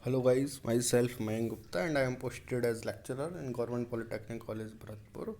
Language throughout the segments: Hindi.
Hello guys, myself Mayank Gupta and I am posted as lecturer in Government Polytechnic College Bharatpur.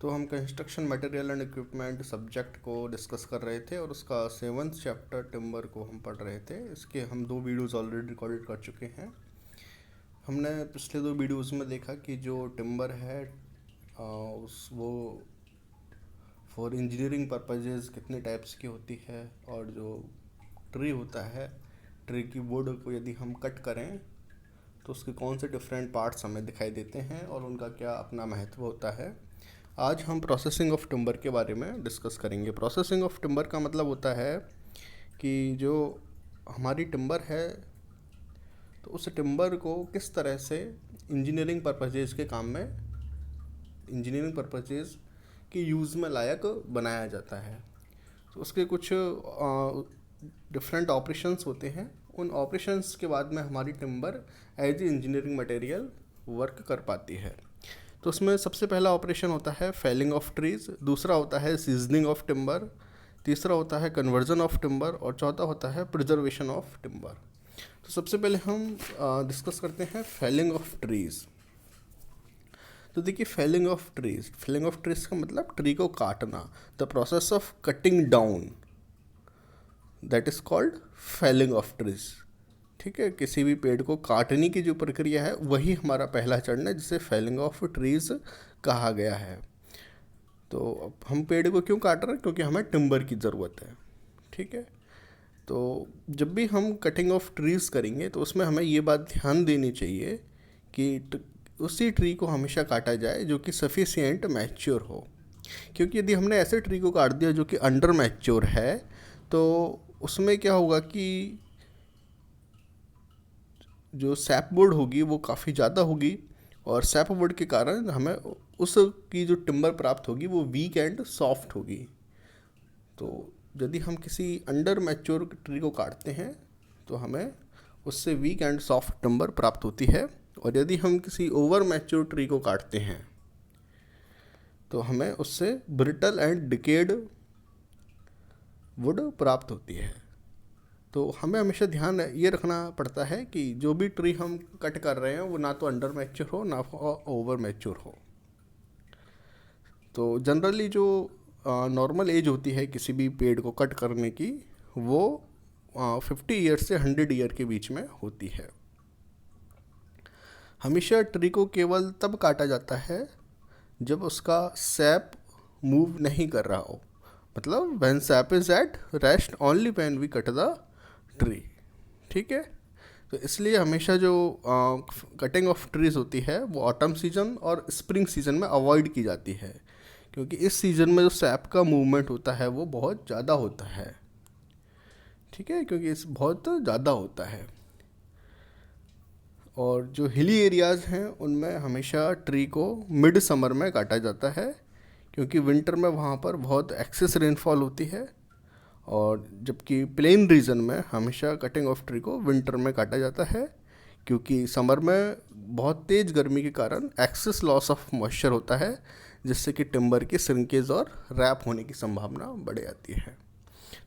तो हम construction material and equipment subject को डिस्कस कर रहे थे और उसका सेवन्थ चैप्टर टिम्बर को हम पढ़ रहे थे। इसके हम दो वीडियोस ऑलरेडी रिकॉर्डेड कर चुके हैं। हमने पिछले दो वीडियोस में देखा कि जो टिम्बर है उस वो फॉर इंजीनियरिंग पर्पजेज़ कितने टाइप्स की होती है, और जो ट्री होता है, ट्री की वुड को यदि हम कट करें तो उसके कौन से डिफरेंट पार्ट्स हमें दिखाई देते हैं और उनका क्या अपना महत्व होता है। आज हम प्रोसेसिंग ऑफ टिम्बर के बारे में डिस्कस करेंगे। प्रोसेसिंग ऑफ टिम्बर का मतलब होता है कि जो हमारी टिम्बर है तो उस टिम्बर को किस तरह से इंजीनियरिंग पर्पजेज के काम में, इंजीनियरिंग पर्पजेज के यूज़ में लायक बनाया जाता है। तो उसके कुछ डिफरेंट ऑपरेशंस होते हैं। उन ऑपरेशंस के बाद में हमारी timber as a engineering material work कर पाती है। तो उसमें सबसे पहला ऑपरेशन होता है फेलिंग ऑफ ट्रीज, दूसरा होता है सीजनिंग ऑफ टिम्बर, तीसरा होता है कन्वर्जन ऑफ टिम्बर और चौथा होता है प्रिजर्वेशन ऑफ टिम्बर। तो सबसे पहले हम डिस्कस करते हैं फेलिंग ऑफ ट्रीज़। तो देखिए, फेलिंग ऑफ ट्रीज का मतलब ट्री को काटना। The process of cutting down, that is called felling of trees. ठीक है, किसी भी पेड़ को काटने की जो प्रक्रिया है वही हमारा पहला चरण है, जिसे फेलिंग ऑफ ट्रीज कहा गया है। तो अब हम पेड़ को क्यों काट रहे हैं? क्योंकि हमें टिम्बर की ज़रूरत है। ठीक है, तो जब भी हम कटिंग ऑफ ट्रीज़ करेंगे तो उसमें हमें ये बात ध्यान देनी चाहिए कि उसी ट्री को हमेशा काटा जाए जो कि सफिशिएंट मैच्योर हो। क्योंकि यदि हमने ऐसे ट्री को काट दिया जो कि अंडर मैच्योर है तो उसमें क्या होगा कि जो सैपवुड होगी वो काफ़ी ज़्यादा होगी, और सैपवुड के कारण हमें उसकी जो टिम्बर प्राप्त होगी वो वीक एंड सॉफ्ट होगी। तो यदि हम किसी अंडर मैच्योर ट्री को काटते हैं तो हमें उससे वीक एंड सॉफ्ट टिम्बर प्राप्त होती है, और यदि हम किसी ओवर मैच्योर ट्री को काटते हैं तो हमें उससे ब्रिटल एंड डिकेड वुड प्राप्त होती है। तो हमें हमेशा ध्यान ये रखना पड़ता है कि जो भी ट्री हम कट कर रहे हैं वो ना तो अंडर मैच्योर हो ना ओवर मैच्योर हो। तो जनरली जो नॉर्मल एज होती है किसी भी पेड़ को कट करने की वो 50 ईयर से 100 ईयर के बीच में होती है। हमेशा ट्री को केवल तब काटा जाता है जब उसका सैप मूव नहीं कर रहा हो, मतलब when sap is at rest only when we cut the tree. ठीक है, तो इसलिए हमेशा जो कटिंग ऑफ ट्रीज होती है वो ऑटम सीजन और स्प्रिंग सीजन में अवॉइड की जाती है, क्योंकि इस सीज़न में जो सैप का मूवमेंट होता है वो बहुत ज़्यादा होता है। ठीक है, क्योंकि इस बहुत ज़्यादा होता है। और जो हिली एरियाज़ हैं उनमें हमेशा ट्री को मिड समर में काटा जाता है, क्योंकि विंटर में वहाँ पर बहुत एक्सेस रेनफॉल होती है, और जबकि प्लेन रीजन में हमेशा कटिंग ऑफ ट्री को विंटर में काटा जाता है, क्योंकि समर में बहुत तेज़ गर्मी के कारण एक्सेस लॉस ऑफ मॉइस्चर होता है, जिससे कि टिम्बर की श्रिंकेज और रैप होने की संभावना बढ़ जाती है।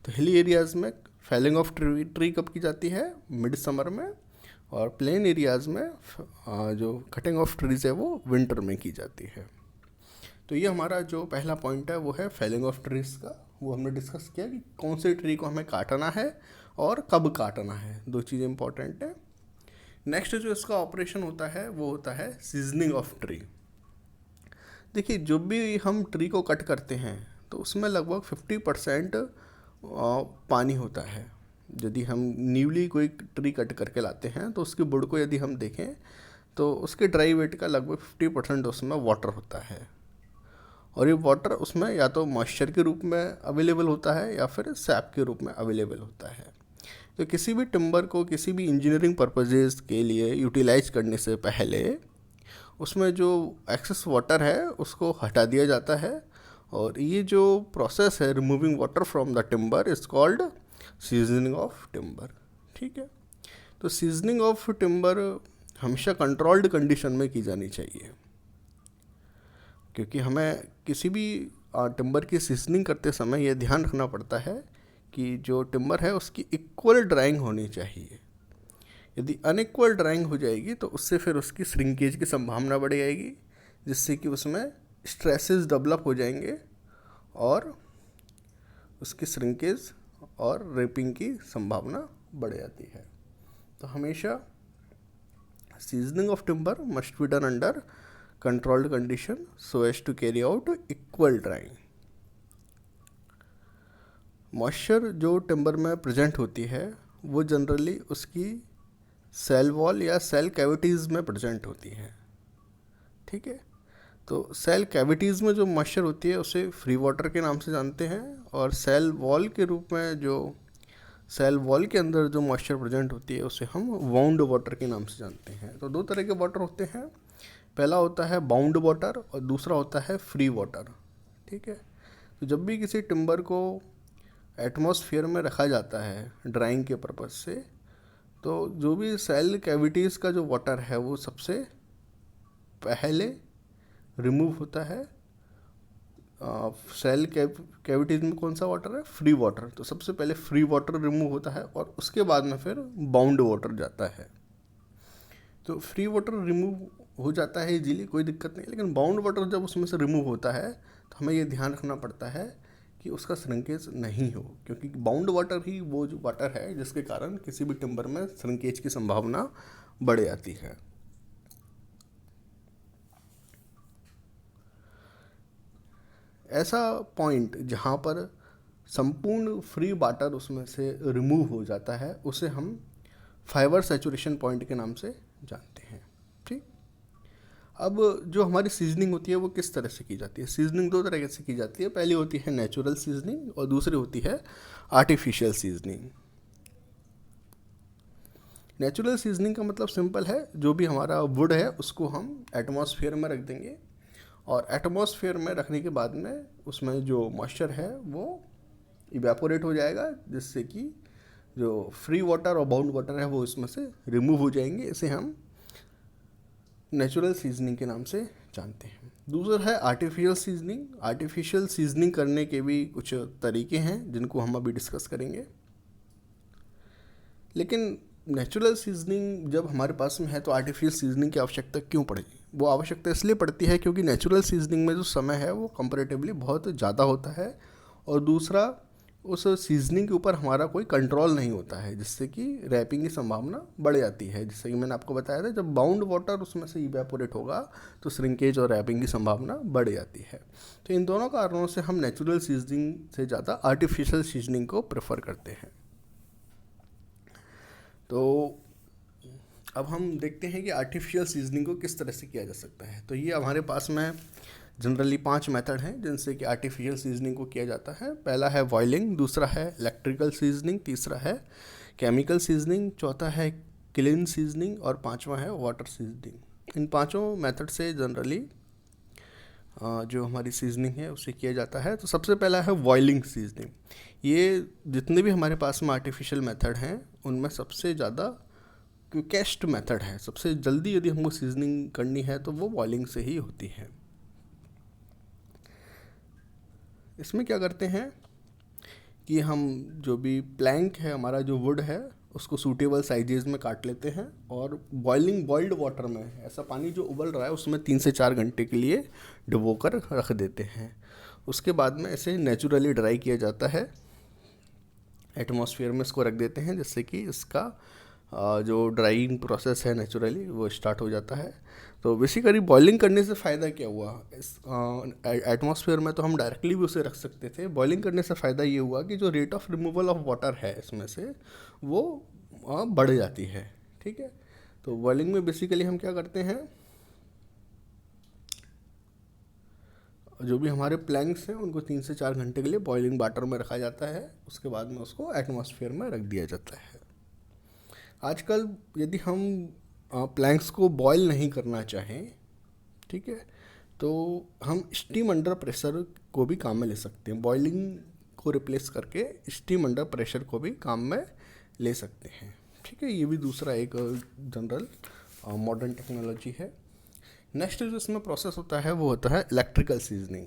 तो हिली एरियाज़ में फेलिंग ऑफ ट्री कब की जाती है? मिड समर में, और प्लेन एरियाज़ में जो कटिंग ऑफ ट्रीज है वो विंटर में की जाती है। तो ये हमारा जो पहला पॉइंट है वो है फेलिंग ऑफ ट्रीज का। वो हमने डिस्कस किया कि कौन से ट्री को हमें काटना है और कब काटना है, दो चीज़ें इंपॉर्टेंट है। नेक्स्ट जो इसका ऑपरेशन होता है वो होता है सीजनिंग ऑफ ट्री। देखिए, जो भी हम ट्री को कट करते हैं तो उसमें लगभग 50% पानी होता है। यदि हम न्यूली कोई ट्री कट करके लाते हैं तो उसकी वुड को यदि हम देखें तो उसके ड्राई वेट का लगभग 50% उसमें वाटर होता है, और ये वाटर उसमें या तो मॉइस्चर के रूप में अवेलेबल होता है या फिर सैप के रूप में अवेलेबल होता है। तो किसी भी टिम्बर को किसी भी इंजीनियरिंग पर्पजेज़ के लिए यूटिलाइज करने से पहले उसमें जो एक्सेस वाटर है उसको हटा दिया जाता है, और ये जो प्रोसेस है removing water from the timber is called seasoning of timber. ठीक है, तो सीजनिंग ऑफ टिम्बर हमेशा कंट्रोल्ड कंडीशन में की जानी चाहिए, क्योंकि हमें किसी भी टिम्बर की सीजनिंग करते समय यह ध्यान रखना पड़ता है कि जो टिम्बर है उसकी इक्वल ड्राइंग होनी चाहिए। यदि अनइक्वल ड्राइंग हो जाएगी तो उससे फिर उसकी श्रिंकेज की संभावना बढ़ जाएगी, जिससे कि उसमें स्ट्रेसेस डेवलप हो जाएंगे और उसकी श्रिंकेज और रेपिंग की संभावना बढ़ जाती है। तो हमेशा seasoning of timber must be done under controlled condition so as to carry out equal drying. Moisture जो टिम्बर में प्रेजेंट होती है वो जनरली उसकी सेल वॉल या सेल कैविटीज़ में प्रेजेंट होती है, ठीक है। तो सेल कैविटीज़ में जो मॉइस्चर होती है उसे फ्री वाटर के नाम से जानते हैं, और सेल वॉल के रूप में जो सेल वॉल के अंदर जो मॉइस्चर प्रेजेंट होती है उसे हम बाउंड वाटर के नाम से जानते हैं। तो दो तरह के वाटर होते हैं, पहला होता है बाउंड वाटर और दूसरा होता है फ्री वाटर, ठीक है। तो जब भी किसी टिम्बर को एटमॉस्फेयर में रखा जाता है ड्राइंग के पर्पज़ से, तो जो भी सेल कैविटीज़ का जो वाटर है वो सबसे पहले रिमूव होता है। सेल कैविटीज़ में कौन सा वाटर है? Free water. तो सबसे पहले फ्री वाटर रिमूव होता है और उसके बाद में फिर बाउंड वाटर जाता है। तो फ्री वाटर रिमूव हो जाता है इजीली, कोई दिक्कत नहीं, लेकिन बाउंड वाटर जब उसमें से रिमूव होता है तो हमें ये ध्यान रखना पड़ता है कि उसका श्रिंकेज नहीं हो, क्योंकि बाउंड वाटर ही वो जो वाटर है जिसके कारण किसी भी टिम्बर में श्रिंकेज की संभावना बढ़ जाती है। ऐसा पॉइंट जहाँ पर संपूर्ण फ्री वाटर उसमें से रिमूव हो जाता है उसे हम फाइबर सैचुरेशन पॉइंट के नाम से जानते हैं, ठीक। अब जो हमारी सीजनिंग होती है वो किस तरह से की जाती है? सीजनिंग दो तरह से की जाती है, पहली होती है नेचुरल सीजनिंग और दूसरी होती है आर्टिफिशियल सीजनिंग। नेचुरल सीजनिंग का मतलब सिंपल है, जो भी हमारा वुड है उसको हम एटमॉस्फेयर में रख देंगे और एटमॉस्फेयर में रखने के बाद में उसमें जो मॉइस्चर है वो इवेपोरेट हो जाएगा, जिससे कि जो फ्री वाटर और बाउंड वाटर है वो इसमें से रिमूव हो जाएंगे। इसे हम नेचुरल सीजनिंग के नाम से जानते हैं। दूसरा है आर्टिफिशियल सीजनिंग। आर्टिफिशियल सीजनिंग करने के भी कुछ तरीके हैं जिनको हम अभी डिस्कस करेंगे, लेकिन नेचुरल सीजनिंग जब हमारे पास में है तो आर्टिफिशियल सीजनिंग की आवश्यकता क्यों पड़ेगी? वो आवश्यकता इसलिए पड़ती है क्योंकि नेचुरल सीजनिंग में जो समय है वो कंपैरेटिवली बहुत ज़्यादा होता है, और दूसरा उस सीजनिंग के ऊपर हमारा कोई कंट्रोल नहीं होता है, जिससे कि रैपिंग की संभावना बढ़ जाती है। जैसे कि मैंने आपको बताया था, जब बाउंड वाटर उसमें से इवेपोरेट होगा तो श्रिंकेज और रैपिंग की संभावना बढ़ जाती है। तो इन दोनों कारणों से हम नेचुरल सीजनिंग से ज़्यादा आर्टिफिशियल सीजनिंग को प्रेफर करते हैं। तो अब हम देखते हैं कि आर्टिफिशियल सीजनिंग को किस तरह से किया जा सकता है। तो ये हमारे पास में जनरली 5 मेथड हैं जिनसे कि आर्टिफिशियल सीजनिंग को किया जाता है। पहला है बॉइलिंग, दूसरा है इलेक्ट्रिकल सीजनिंग, तीसरा है केमिकल सीजनिंग, चौथा है क्लीन सीजनिंग और पांचवा है वाटर सीजनिंग। इन पांचों मेथड से जनरली जो हमारी सीजनिंग है उसे किया जाता है। तो सबसे पहला है बॉइलिंग सीजनिंग। ये जितने भी हमारे पास में आर्टिफिशियल मेथड हैं उनमें सबसे ज़्यादा क्विकेस्ट मेथड है। सबसे जल्दी यदि हमको सीजनिंग करनी है तो वो बॉइलिंग से ही होती है। इसमें क्या करते हैं कि हम जो भी प्लैंक है, हमारा जो वुड है, उसको सूटेबल साइजेज में काट लेते हैं और बॉइल्ड वाटर में ऐसा पानी जो उबल रहा है उसमें 3 से 4 घंटे के लिए डुबो कर रख देते हैं। उसके बाद में इसे नेचुरली ड्राई किया जाता है, एटमॉस्फेयर में इसको रख देते हैं, जिससे कि इसका जो ड्राइंग प्रोसेस है नेचुरली वो स्टार्ट हो जाता है। तो बेसिकली बॉइलिंग करने से फ़ायदा क्या हुआ? इस एटमॉस्फेयर में तो हम डायरेक्टली भी उसे रख सकते थे। बॉइलिंग करने से फ़ायदा ये हुआ कि जो rate of removal of water है इसमें से वो बढ़ जाती है, ठीक है। तो बॉइलिंग में बेसिकली हम क्या करते हैं, जो भी हमारे प्लैंक्स हैं उनको 3 से 4 घंटे के लिए बॉइलिंग वाटर में रखा जाता है, उसके बाद में उसको एटमॉस्फेयर में रख दिया जाता है। आजकल यदि हम प्लैंक्स को बॉयल नहीं करना चाहें, ठीक है, तो हम स्टीम अंडर प्रेशर को भी काम में ले सकते हैं। बॉइलिंग को रिप्लेस करके स्टीम अंडर प्रेशर को भी काम में ले सकते हैं, ठीक है। ये भी दूसरा एक जनरल मॉडर्न टेक्नोलॉजी है। नेक्स्ट जो इसमें प्रोसेस होता है वो होता है इलेक्ट्रिकल सीजनिंग।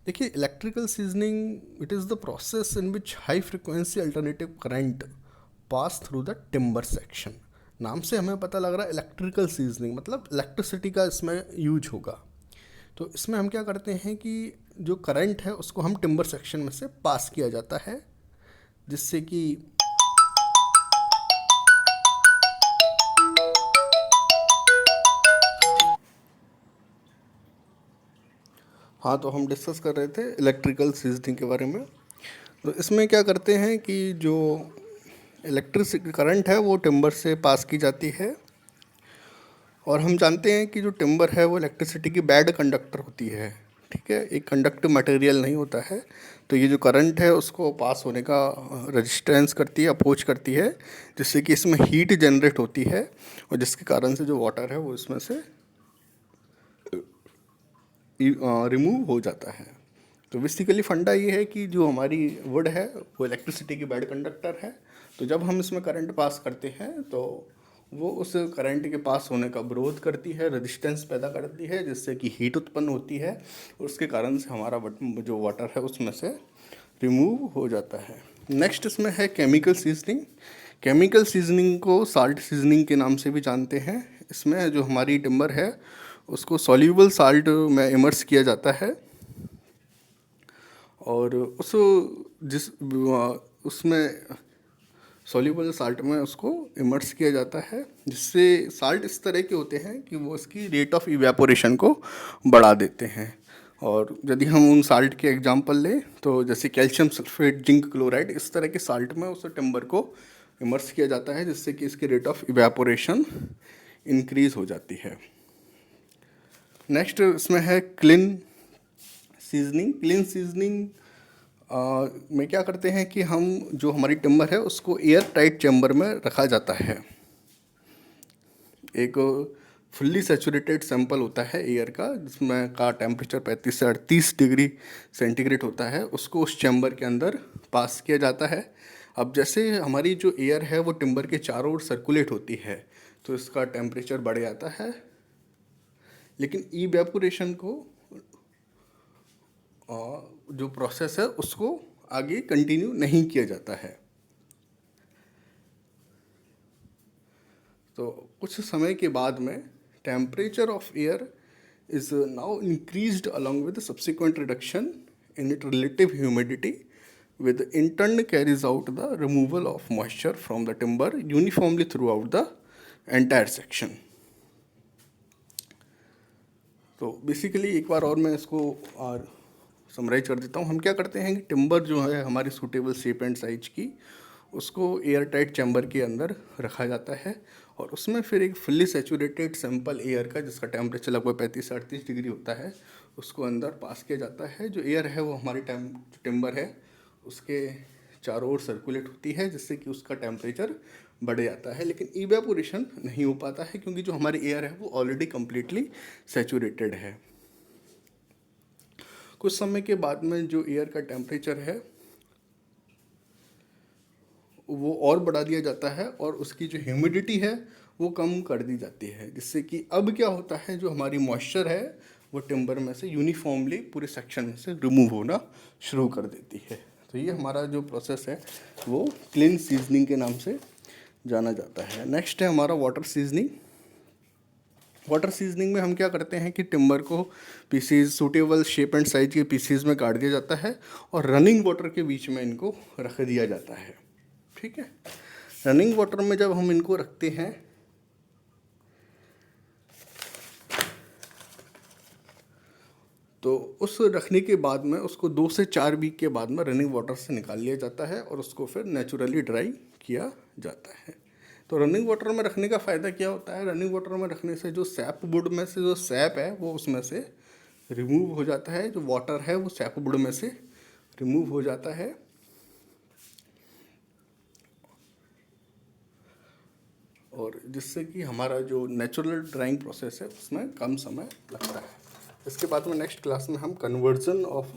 देखिए, electrical seasoning it is the process in which high frequency alternative current pass through the timber section. नाम से हमें पता लग रहा है इलेक्ट्रिकल सीजनिंग, मतलब इलेक्ट्रिसिटी का इसमें यूज होगा। तो इसमें हम क्या करते हैं कि जो करंट है उसको हम टिम्बर सेक्शन में से पास किया जाता है, जिससे कि हाँ, तो हम डिस्कस कर रहे थे इलेक्ट्रिकल सीजनिंग के बारे में। तो इसमें क्या करते हैं कि जो इलेक्ट्रिसिटी करंट है वो टिम्बर से पास की जाती है, और हम जानते हैं कि जो टिम्बर है वो इलेक्ट्रिसिटी की बैड कंडक्टर होती है। ठीक है, एक कंडक्टिव मटेरियल नहीं होता है। तो ये जो करंट है उसको पास होने का रेजिस्टेंस करती है, अपोज करती है, जिससे कि इसमें हीट जनरेट होती है, और जिसके कारण से जो वाटर है वो इसमें से रिमूव हो जाता है। तो बेसिकली फंडा ये है कि जो हमारी वुड है वो इलेक्ट्रिसिटी की बैड कंडक्टर है। तो जब हम इसमें करंट पास करते हैं तो वो उस करंट के पास होने का विरोध करती है, रेजिस्टेंस पैदा करती है, जिससे कि हीट उत्पन्न होती है, और उसके कारण से हमारा जो वाटर है उसमें से रिमूव हो जाता है। नेक्स्ट इसमें है केमिकल सीजनिंग। केमिकल सीजनिंग को साल्ट सीजनिंग के नाम से भी जानते हैं। इसमें जो हमारी टिम्बर है उसको सॉल्यूबल साल्ट में इमर्स किया जाता है, और उसमें सॉल्यूबल साल्ट में उसको इमर्स किया जाता है, जिससे साल्ट इस तरह के होते हैं कि वो इसकी रेट ऑफ इवेपोरेशन को बढ़ा देते हैं। और यदि हम उन साल्ट के एग्जांपल लें तो जैसे कैल्शियम सल्फेट, जिंक क्लोराइड, इस तरह के साल्ट में उस टिम्बर को इमर्स किया जाता है, जिससे कि इसकी रेट ऑफ इवेपोरेशन इंक्रीज हो जाती है। नेक्स्ट इसमें है क्लीन सीजनिंग। क्लीन सीजनिंग में क्या करते हैं कि हम जो हमारी टिम्बर है उसको एयर टाइट चैम्बर में रखा जाता है। एक फुल्ली सैचुरेटेड सैंपल होता है एयर का, जिसमें का टेम्परेचर 35 से 38 डिग्री सेंटीग्रेड होता है, उसको उस चैम्बर के अंदर पास किया जाता है। अब जैसे हमारी जो एयर है वो टिम्बर के चारों ओर सर्कुलेट होती है, तो इसका टेम्परेचर बढ़ जाता है, लेकिन इवेपोरेशन को जो प्रोसेस है उसको आगे कंटिन्यू नहीं किया जाता है। तो कुछ समय के बाद में temperature of air is now increased along with subsequent reduction in it relative humidity, with intern carries out the removal of moisture from the timber uniformly throughout the entire section। तो बेसिकली एक बार और मैं इसको और समराइज कर देता हूँ। हम क्या करते हैं कि टिम्बर जो है हमारी सूटेबल शेप एंड साइज की, उसको एयर टाइट चैम्बर के अंदर रखा जाता है, और उसमें फिर एक फुल्ली सैचुरेटेड सैंपल एयर का, जिसका टेम्परेचर लगभग 35 से 38 डिग्री होता है, उसको अंदर पास किया जाता है। जो एयर है वो हमारी टिम्बर है उसके चारों ओर सर्कुलेट होती है, जिससे कि उसका टेम्परेचर बढ़ जाता है, लेकिन इवेपोरेशन नहीं हो पाता है, क्योंकि जो हमारी एयर है वो ऑलरेडी कम्प्लीटली सैचुरेटेड है। कुछ समय के बाद में जो एयर का टेम्परेचर है वो और बढ़ा दिया जाता है, और उसकी जो ह्यूमिडिटी है वो कम कर दी जाती है, जिससे कि अब क्या होता है, जो हमारी मॉइस्चर है वो टिम्बर में से यूनिफॉर्मली पूरे सेक्शन में से रिमूव होना शुरू कर देती है। तो ये हमारा जो प्रोसेस है वो क्लीन सीजनिंग के नाम से जाना जाता है। नेक्स्ट है हमारा वाटर सीजनिंग। वाटर सीजनिंग में हम क्या करते हैं कि टिम्बर को pieces, suitable shape and size के पीसीज में काट दिया जाता है, और रनिंग वाटर के बीच में इनको रख दिया जाता है। ठीक है, रनिंग वाटर में जब हम इनको रखते हैं तो उस रखने के बाद में उसको 2 से 4 वीक के बाद में रनिंग वाटर से निकाल लिया जाता है, और उसको फिर नेचुरली ड्राई किया जाता है। तो रनिंग वाटर में रखने का फ़ायदा क्या होता है? रनिंग वाटर में रखने से जो सैप वुड में से जो सैप है वो उसमें से रिमूव हो जाता है, जो वाटर है वो सैप वुड में से रिमूव हो जाता है, और जिससे कि हमारा जो नेचुरल ड्राइंग प्रोसेस है उसमें कम समय लगता है। इसके बाद में नेक्स्ट क्लास में हम कन्वर्जन ऑफ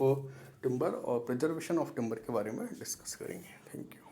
टिम्बर और प्रिजर्वेशन ऑफ टिम्बर के बारे में डिस्कस करेंगे। Thank you.